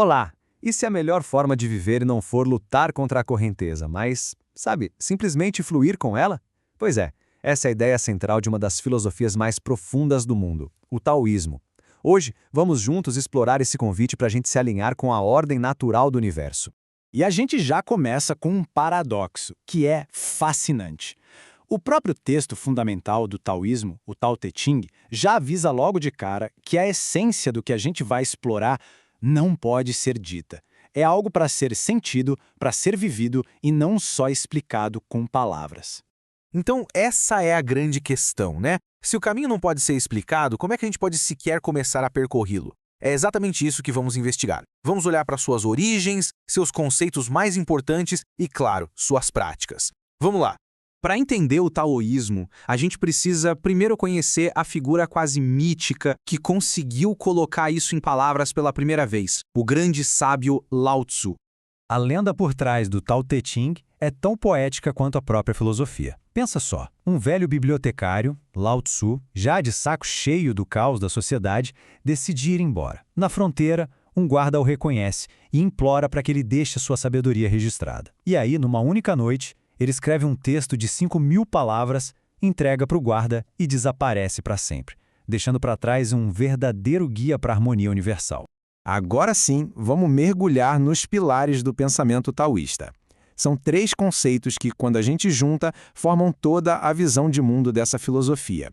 Olá! E se a melhor forma de viver não for lutar contra a correnteza, mas, sabe, simplesmente fluir com ela? Pois é, essa é a ideia central de uma das filosofias mais profundas do mundo, o taoísmo. Hoje, vamos juntos explorar esse convite para a gente se alinhar com a ordem natural do universo. E a gente já começa com um paradoxo, que é fascinante. O próprio texto fundamental do taoísmo, o Tao Te Ching, já avisa logo de cara que a essência do que a gente vai explorar não pode ser dita. É algo para ser sentido, para ser vivido e não só explicado com palavras. Então, essa é a grande questão, né? Se o caminho não pode ser explicado, como é que a gente pode sequer começar a percorrê-lo? É exatamente isso que vamos investigar. Vamos olhar para suas origens, seus conceitos mais importantes e, claro, suas práticas. Vamos lá! Para entender o taoísmo, a gente precisa primeiro conhecer a figura quase mítica que conseguiu colocar isso em palavras pela primeira vez, o grande sábio Lao Tzu. A lenda por trás do Tao Te Ching é tão poética quanto a própria filosofia. Pensa só, um velho bibliotecário, Lao Tzu, já de saco cheio do caos da sociedade, decide ir embora. Na fronteira, um guarda o reconhece e implora para que ele deixe sua sabedoria registrada. E aí, numa única noite, ele escreve um texto de 5.000 palavras, entrega para o guarda e desaparece para sempre, deixando para trás um verdadeiro guia para a harmonia universal. Agora sim, vamos mergulhar nos pilares do pensamento taoísta. São 3 conceitos que, quando a gente junta, formam toda a visão de mundo dessa filosofia.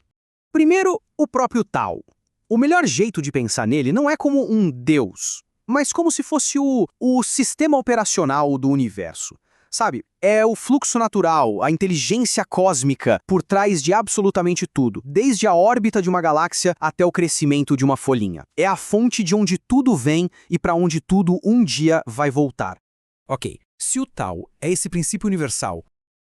Primeiro, o próprio Tao. O melhor jeito de pensar nele não é como um deus, mas como se fosse o sistema operacional do universo. Sabe, é o fluxo natural, a inteligência cósmica por trás de absolutamente tudo, desde a órbita de uma galáxia até o crescimento de uma folhinha. É a fonte de onde tudo vem e para onde tudo um dia vai voltar. Ok, se o Tao é esse princípio universal,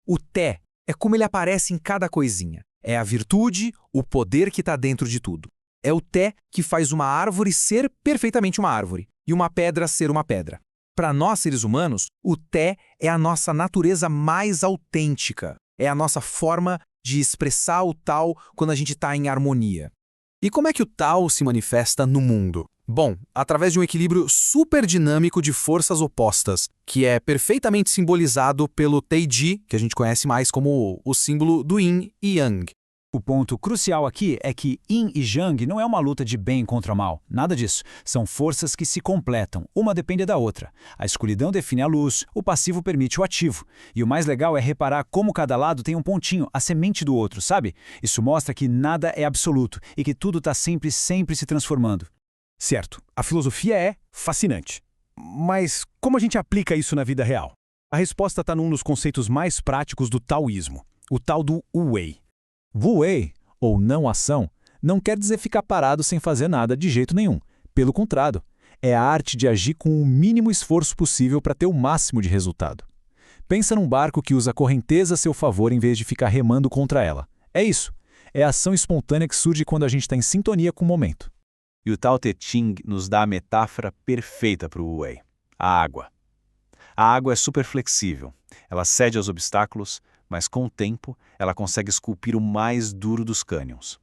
o Te é como ele aparece em cada coisinha. É a virtude, o poder que está dentro de tudo. É o Te que faz uma árvore ser perfeitamente uma árvore e uma pedra ser uma pedra. Para nós, seres humanos, o Te é a nossa natureza mais autêntica. É a nossa forma de expressar o Tao quando a gente está em harmonia. E como é que o Tao se manifesta no mundo? Bom, através de um equilíbrio super dinâmico de forças opostas, que é perfeitamente simbolizado pelo Teiji, que a gente conhece mais como o símbolo do Yin e Yang. O ponto crucial aqui é que Yin e Yang não é uma luta de bem contra mal, nada disso. São forças que se completam, uma depende da outra. A escuridão define a luz, o passivo permite o ativo. E o mais legal é reparar como cada lado tem um pontinho, a semente do outro, sabe? Isso mostra que nada é absoluto e que tudo está sempre se transformando. Certo, a filosofia é fascinante. Mas como a gente aplica isso na vida real? A resposta está num dos conceitos mais práticos do taoísmo, o tal do Wu-Wei. Wu-Wei, ou não ação, não quer dizer ficar parado sem fazer nada de jeito nenhum. Pelo contrário, é a arte de agir com o mínimo esforço possível para ter o máximo de resultado. Pensa num barco que usa a correnteza a seu favor em vez de ficar remando contra ela. É isso. É a ação espontânea que surge quando a gente está em sintonia com o momento. E o Tao Te Ching nos dá a metáfora perfeita para o Wu-Wei: a água. A água é super flexível. Ela cede aos obstáculos, mas com o tempo ela consegue esculpir o mais duro dos cânions.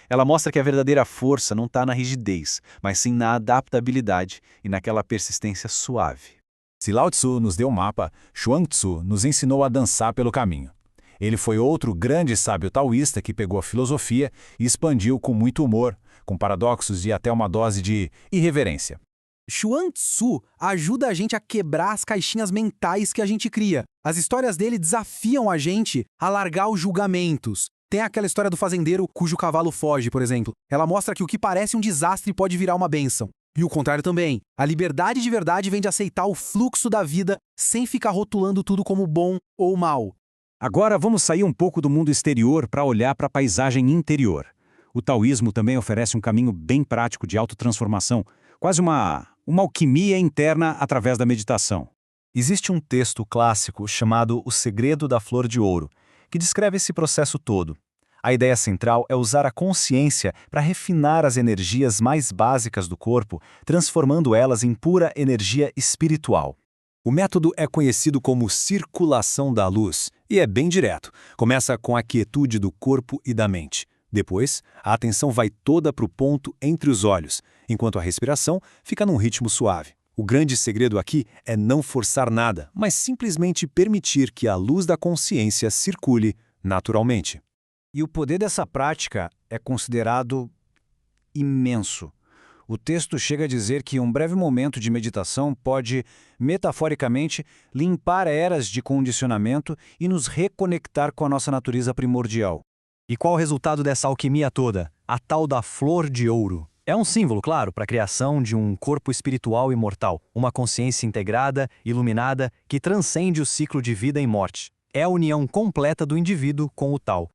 Ela mostra que a verdadeira força não está na rigidez, mas sim na adaptabilidade e naquela persistência suave. Se Lao Tzu nos deu um mapa, Chuang Tzu nos ensinou a dançar pelo caminho. Ele foi outro grande sábio taoísta que pegou a filosofia e expandiu com muito humor, com paradoxos e até uma dose de irreverência. Chuang Tzu ajuda a gente a quebrar as caixinhas mentais que a gente cria. As histórias dele desafiam a gente a largar os julgamentos. Tem aquela história do fazendeiro cujo cavalo foge, por exemplo. Ela mostra que o que parece um desastre pode virar uma bênção. E o contrário também. A liberdade de verdade vem de aceitar o fluxo da vida sem ficar rotulando tudo como bom ou mal. Agora vamos sair um pouco do mundo exterior para olhar para a paisagem interior. O taoísmo também oferece um caminho bem prático de autotransformação, quase uma alquimia interna através da meditação. Existe um texto clássico chamado O Segredo da Flor de Ouro, que descreve esse processo todo. A ideia central é usar a consciência para refinar as energias mais básicas do corpo, transformando elas em pura energia espiritual. O método é conhecido como circulação da luz e é bem direto. Começa com a quietude do corpo e da mente. Depois, a atenção vai toda para o ponto entre os olhos, enquanto a respiração fica num ritmo suave. O grande segredo aqui é não forçar nada, mas simplesmente permitir que a luz da consciência circule naturalmente. E o poder dessa prática é considerado imenso. O texto chega a dizer que um breve momento de meditação pode, metaforicamente, limpar eras de condicionamento e nos reconectar com a nossa natureza primordial. E qual o resultado dessa alquimia toda? A tal da flor de ouro. É um símbolo, claro, para a criação de um corpo espiritual imortal, uma consciência integrada, iluminada, que transcende o ciclo de vida e morte. É a união completa do indivíduo com o tal.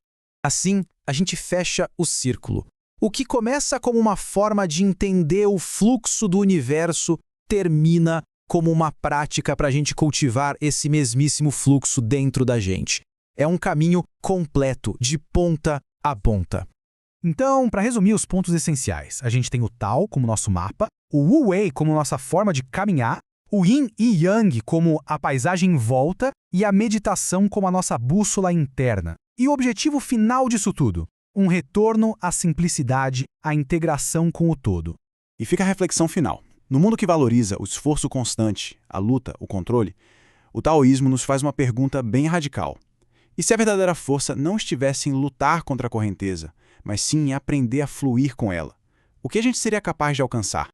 Assim, a gente fecha o círculo. O que começa como uma forma de entender o fluxo do universo termina como uma prática para a gente cultivar esse mesmíssimo fluxo dentro da gente. É um caminho completo, de ponta a ponta. Então, para resumir os pontos essenciais, a gente tem o Tao como nosso mapa, o Wu Wei como nossa forma de caminhar, o Yin e Yang como a paisagem em volta e a meditação como a nossa bússola interna. E o objetivo final disso tudo? Um retorno à simplicidade, à integração com o todo. E fica a reflexão final. No mundo que valoriza o esforço constante, a luta, o controle, o taoísmo nos faz uma pergunta bem radical. E se a verdadeira força não estivesse em lutar contra a correnteza, mas sim em aprender a fluir com ela? O que a gente seria capaz de alcançar?